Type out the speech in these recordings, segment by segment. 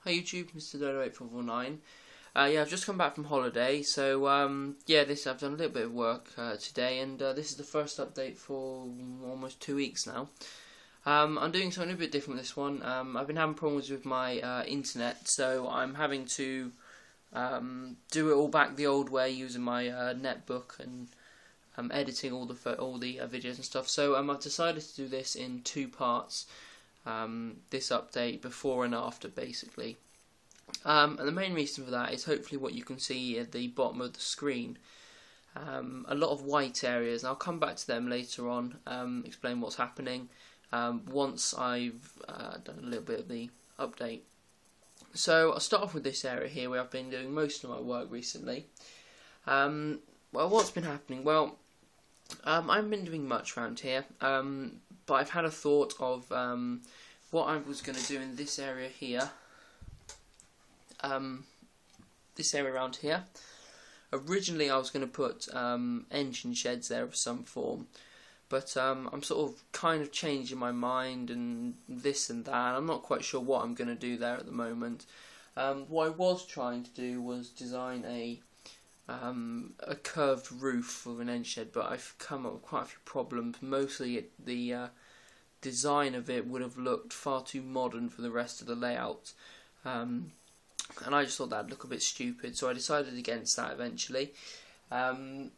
Hi YouTube, Mr. Dodo8449. Yeah, I've just come back from holiday, so I've done a little bit of work today, and this is the first update for almost 2 weeks now. I'm doing something a bit different with this one. I've been having problems with my internet, so I'm having to do it all back the old way using my netbook and editing all the videos and stuff. So I've decided to do this in 2 parts. This update before and after, basically. And the main reason for that is hopefully what you can see at the bottom of the screen. A lot of white areas, and I'll come back to them later on, explain what's happening once I've done a little bit of the update. So I'll start off with this area here where I've been doing most of my work recently. Well, what's been happening? Well, I haven't been doing much around here, but I've had a thought of what I was going to do in this area here. This area around here. Originally I was going to put engine sheds there of some form, but I'm sort of kind of changing my mind and this and that. I'm not quite sure what I'm going to do there at the moment. What I was trying to do was design a curved roof with an end shed, but I've come up with quite a few problems. Mostly the design of it would have looked far too modern for the rest of the layout, and I just thought that'd look a bit stupid, so I decided against that eventually. I'm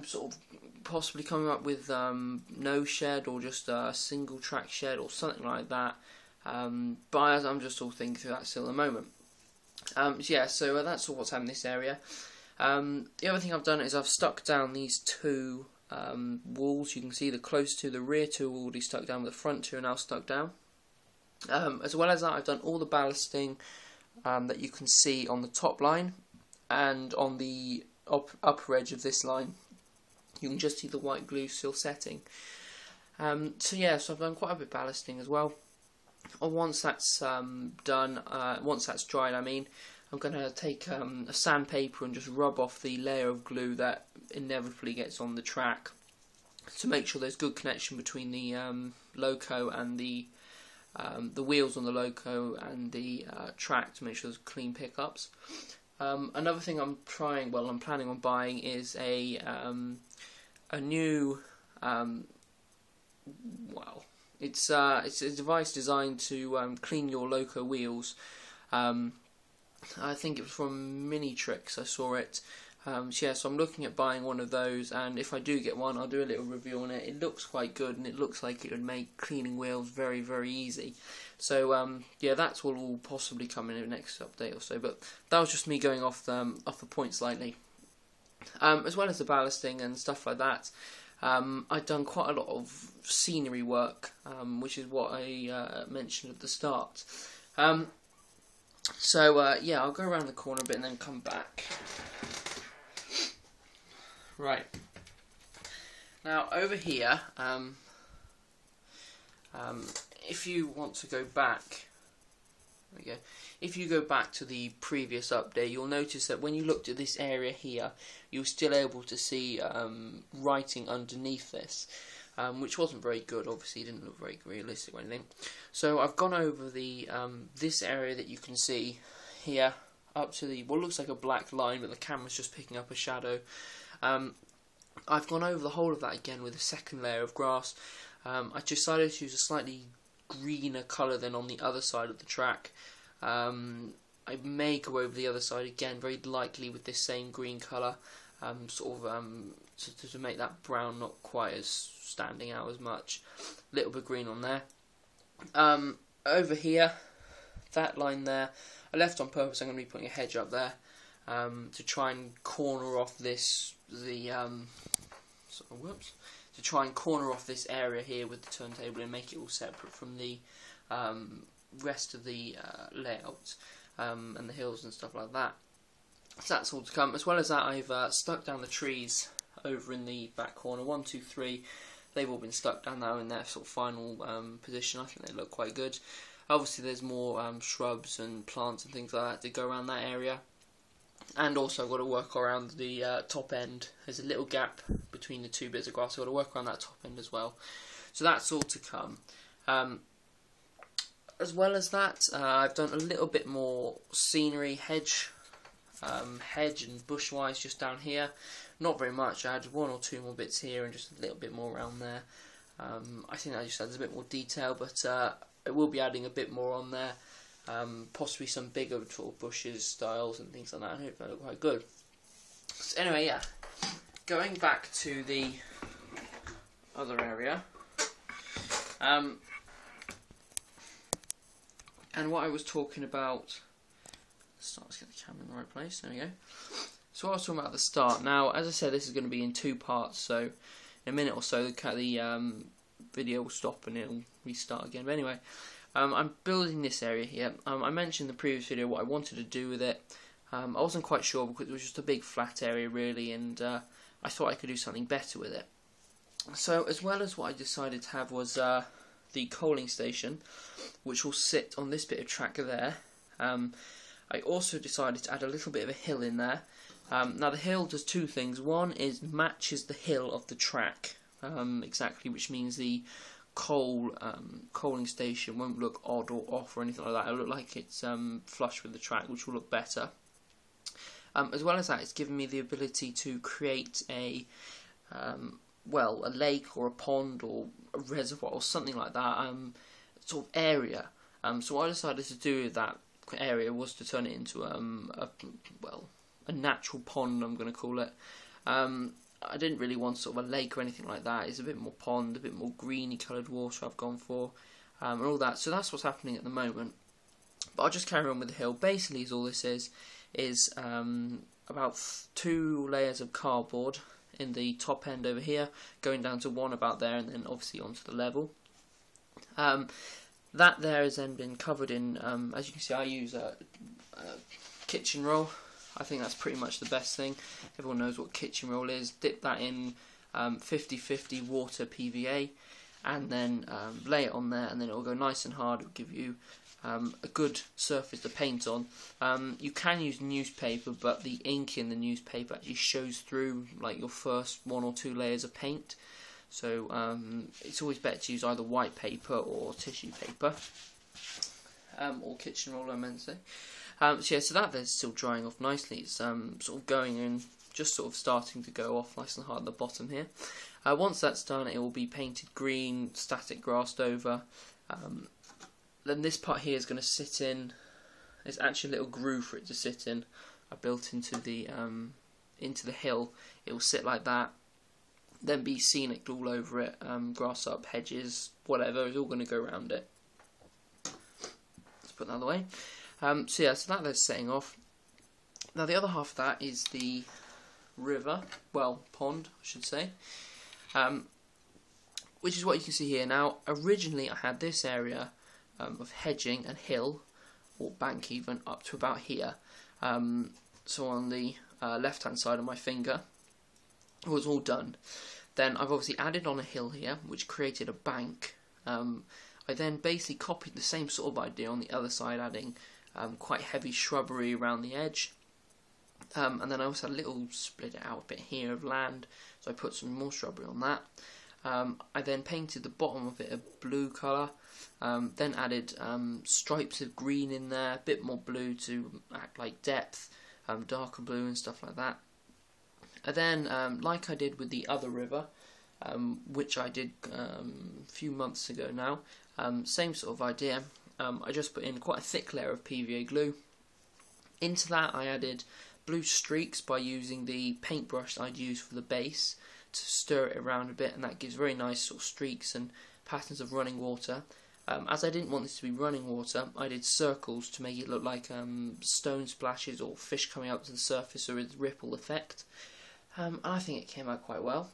sort of possibly coming up with no shed, or just a single track shed or something like that, but I'm just all thinking through that still at the moment. So that's all what's happened in this area. The other thing I've done is I've stuck down these 2 walls. You can see the close to the rear 2 are already stuck down, but the front 2 are now stuck down. As well as that, I've done all the ballasting that you can see on the top line and on the upper edge of this line. You can just see the white glue still setting. So I've done quite a bit of ballasting as well. And once that's done, once that's dried, I'm going to take a sandpaper and just rub off the layer of glue that inevitably gets on the track to make sure there's good connection between the loco and the wheels on the loco and the track, to make sure there's clean pickups. Another thing I'm planning on buying is a new it's a device designed to clean your loco wheels. I think it was from Mini Tricks, I saw it. So I'm looking at buying one of those, and if I do get one, I'll do a little review on it. It looks quite good, and it looks like it would make cleaning wheels very, very easy. So that's what will possibly come in the next update or so. But that was just me going off the point slightly. As well as the ballasting and stuff like that, I've done quite a lot of scenery work, which is what I mentioned at the start. I'll go around the corner a bit and then come back. Right. Now over here, if you want to go back, there we go. If you go back to the previous update, you'll notice that when you looked at this area here, you were still able to see writing underneath this, which wasn't very good. Obviously, it didn't look very realistic or anything. So I've gone over the this area that you can see here up to the what looks like a black line, but the camera's just picking up a shadow. I've gone over the whole of that again with a second layer of grass. I decided to use a slightly greener colour than on the other side of the track. I may go over the other side again, very likely with this same green colour, to make that brown not quite as standing out as much. A little bit green on there. Over here, that line there, I left on purpose. I'm going to be putting a hedge up there to try and corner off this to try and corner off this area here with the turntable and make it all separate from the rest of the layout and the hills and stuff like that. So that's all to come. As well as that, I've stuck down the trees over in the back corner. 1, 2, 3. They've all been stuck down now in their sort of final position. I think they look quite good. Obviously, there's more shrubs and plants and things like that to go around that area. And also I've got to work around the top end. There's a little gap between the 2 bits of grass, so I've got to work around that top end as well. So that's all to come. As well as that, I've done a little bit more scenery, hedge and bush-wise just down here. Not very much. I had 1 or 2 more bits here and just a little bit more around there. I think that just adds a bit more detail, but I will be adding a bit more on there. Possibly some bigger sort of bushes, styles and things like that. I hope they look quite good. So anyway, yeah. Going back to the other area. And what I was talking about, let's get the camera in the right place, there we go. So what I was talking about at the start, now as I said this is going to be in 2 parts, so in a minute or so the video will stop and it'll restart again. But anyway, I'm building this area here. I mentioned in the previous video what I wanted to do with it. I wasn't quite sure because it was just a big flat area really, and I thought I could do something better with it. So as well as what I decided to have was the coaling station, which will sit on this bit of track there. I also decided to add a little bit of a hill in there. Now the hill does 2 things. One is matches the hill of the track exactly, which means the coaling station won't look odd or off or anything like that. It'll look like it's flush with the track, which will look better. As well as that, it's given me the ability to create a well, a lake or a pond or a reservoir or something like that, sort of area. So what I decided to do with that area was to turn it into a natural pond, I'm going to call it. I didn't really want sort of a lake or anything like that. It's a bit more pond, a bit more greeny coloured water I've gone for, and all that. So that's what's happening at the moment. But I'll just carry on with the hill. Basically, all this is about 2 layers of cardboard in the top end over here, going down to 1 about there, and then obviously onto the level. That there has then been covered in, as you can see, I use a kitchen roll. I think that's pretty much the best thing. Everyone knows what kitchen roll is. Dip that in 50-50 water PVA, and then lay it on there, and then it will go nice and hard. It will give you a good surface to paint on. You can use newspaper, but the ink in the newspaper actually shows through like your first 1 or 2 layers of paint. So it's always better to use either white paper or tissue paper, or kitchen roll, I meant to say. So yeah, so that there's still drying off nicely. It's sort of going in, just sort of starting to go off nice and hard at the bottom here. Once that's done, it will be painted green, static grassed over. Then this part here is going to sit in. There's actually a little groove for it to sit in. I built into the hill. It will sit like that. Then be scenic all over it. Grass up, hedges, whatever is all going to go around it. Let's put that out of the way. So yeah, so that there's setting off. Now the other half of that is the river, well, pond, I should say. Which is what you can see here. Now, originally I had this area of hedging and hill, or bank even, up to about here. So on the left hand side of my finger, it was all done. Then I've obviously added on a hill here, which created a bank. I then basically copied the same sort of idea on the other side, adding quite heavy shrubbery around the edge. And then I also had a little split it out a bit here of land, so I put some more shrubbery on that. I then painted the bottom of it a blue colour, then added stripes of green in there, a bit more blue to act like depth, darker blue and stuff like that. And then, like I did with the other river, which I did a few months ago now, same sort of idea. I just put in quite a thick layer of PVA glue. Into that I added blue streaks by using the paintbrush I'd used for the base to stir it around a bit, and that gives very nice sort of streaks and patterns of running water. As I didn't want this to be running water, I did circles to make it look like stone splashes or fish coming out to the surface, or a ripple effect. And I think it came out quite well.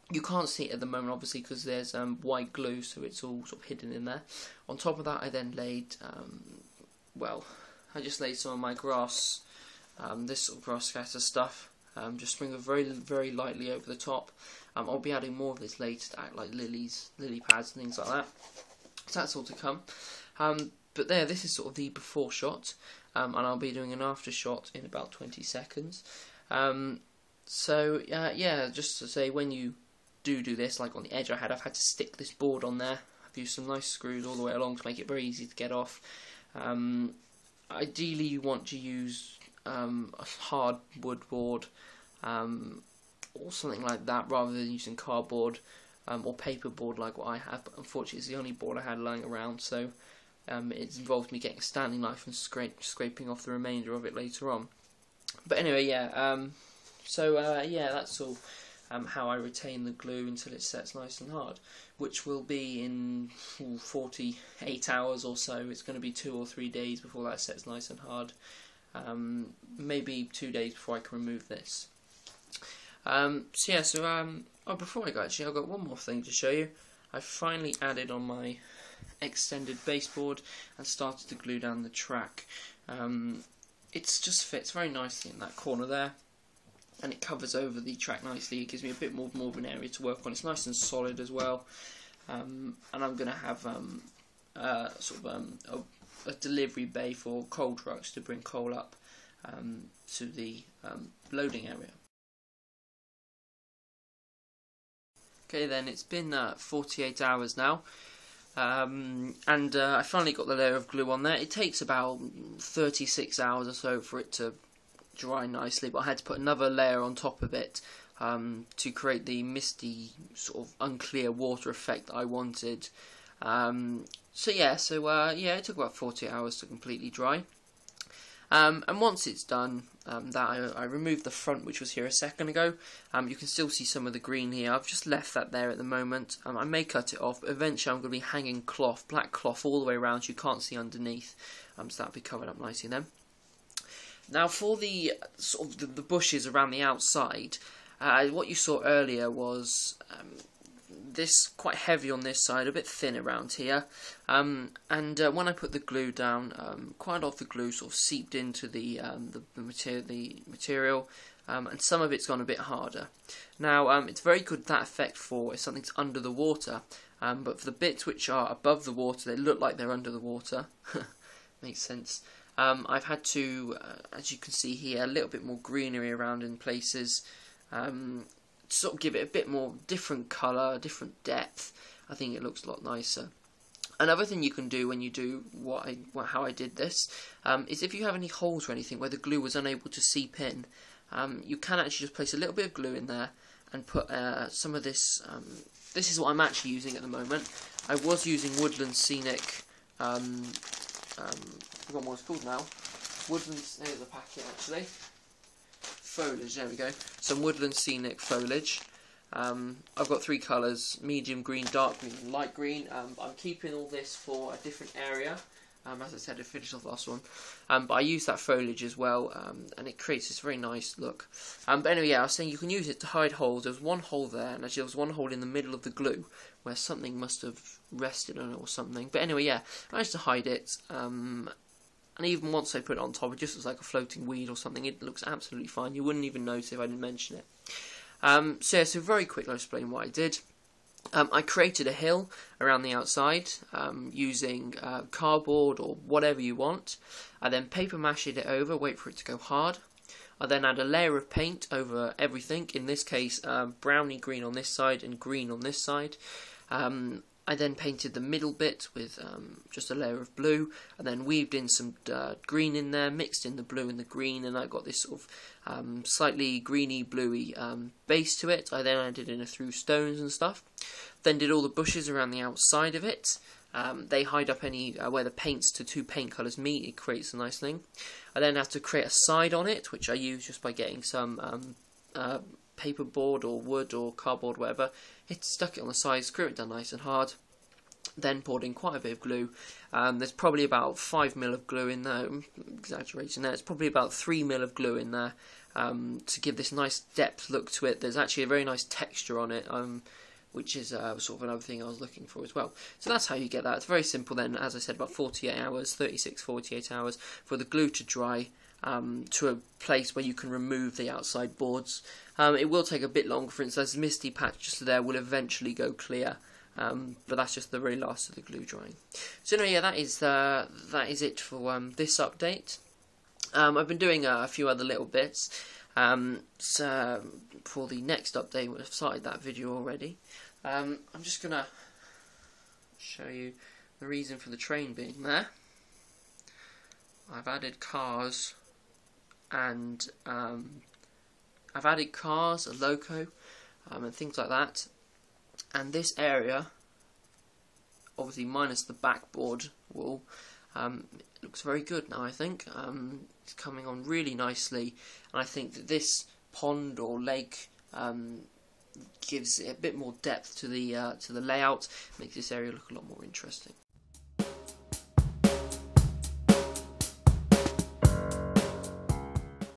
You can't see it at the moment, obviously, because there's white glue, so it's all sort of hidden in there. On top of that, I then laid, I just laid some of my grass, this sort of grass scatter stuff, just sprinkled very, very lightly over the top. I'll be adding more of this later to act like lilies, lily pads and things like that. So that's all to come. But there, this is sort of the before shot, and I'll be doing an after shot in about 20 seconds. Yeah, just to say, when you do this, like on the edge I've had to stick this board on there. I've used some nice screws all the way along to make it very easy to get off. Ideally you want to use a hard wood board or something like that rather than using cardboard or paper board like what I have, but unfortunately it's the only board I had lying around, so it involved me getting a Stanley knife and scraping off the remainder of it later on. But anyway, yeah, yeah, that's all. How I retain the glue until it sets nice and hard, which will be in 48 hours or so. It's going to be 2 or 3 days before that sets nice and hard. Maybe 2 days before I can remove this. Oh, before I go, actually, I've got one more thing to show you. I finally added on my extended baseboard and started to glue down the track. It just fits very nicely in that corner there, and it covers over the track nicely. It gives me a bit more of an area to work on. It's nice and solid as well, and I'm going to have a delivery bay for coal trucks to bring coal up to the loading area. Okay then, it's been 48 hours now, and I finally got the layer of glue on there. It takes about 36 hours or so for it to dry nicely, but I had to put another layer on top of it to create the misty, sort of unclear water effect that I wanted. Yeah, it took about 48 hours to completely dry. And once it's done, I removed the front, which was here a second ago. You can still see some of the green here. I've just left that there at the moment. I may cut it off, but eventually I'm going to be hanging cloth, black cloth, all the way around so you can't see underneath. So that'll be covered up nicely then. Now for the sort of the bushes around the outside, what you saw earlier was this quite heavy on this side, a bit thin around here, and when I put the glue down, quite a lot of the glue sort of seeped into the material, and some of it's gone a bit harder. Now it's very good, that effect, for if something's under the water, but for the bits which are above the water, they look like they're under the water. Makes sense. I've had to, as you can see here, a little bit more greenery around in places, to sort of give it a bit more different colour, different depth. I think it looks a lot nicer. Another thing you can do when you do how I did this is if you have any holes or anything where the glue was unable to seep in, you can actually just place a little bit of glue in there and put some of this. This is what I'm actually using at the moment. I was using Woodland Scenic. I've forgotten what it's called now. Woodland. There's the packet actually. Foliage, there we go. Some Woodland Scenic foliage. I've got 3 colours: medium green, dark green and light green. I'm keeping all this for a different area. As I said, I finished off the last one. But I use that foliage as well, and it creates this very nice look. But anyway, yeah, I was saying you can use it to hide holes. There was one hole there, and actually there was one hole in the middle of the glue where something must have rested on it or something. But anyway, yeah, I managed to hide it. And even once I put it on top, it just looks like a floating weed or something. It looks absolutely fine. You wouldn't even notice if I didn't mention it. So very quickly I'll explain what I did. I created a hill around the outside using cardboard or whatever you want. I then paper mashed it over, wait for it to go hard. I then add a layer of paint over everything. In this case, browny green on this side and green on this side. I then painted the middle bit with just a layer of blue, and then weaved in some green in there, mixed in the blue and the green, and I got this sort of slightly greeny, bluey base to it. I then added in a few stones and stuff. Then did all the bushes around the outside of it. They hide up any where the paints to 2 paint colours meet. It creates a nice thing. I then had to create a side on it, which I used just by getting some paper board or wood or cardboard, whatever. Stuck it on the side, screw it down nice and hard, then poured in quite a bit of glue. There's probably about 5mm of glue in there. I'm exaggerating there. It's probably about 3mm of glue in there to give this nice depth look to it. There's actually a very nice texture on it, which is sort of another thing I was looking for as well. So that's how you get that. It's very simple then. As I said, about 48 hours, 36, 48 hours for the glue to dry to a place where you can remove the outside boards. It will take a bit longer. For instance, this misty patch just there will eventually go clear, but that's just the very last of the glue drying. So anyway, yeah, that is it for this update. I've been doing a few other little bits. So for the next update, I've started that video already. I'm just gonna show you the reason for the train being there. I've added cars and I've added cars, a loco, and things like that. And this area, obviously minus the backboard wall, it looks very good now. I think it's coming on really nicely, and I think that this pond or lake gives it a bit more depth to the layout, makes this area look a lot more interesting.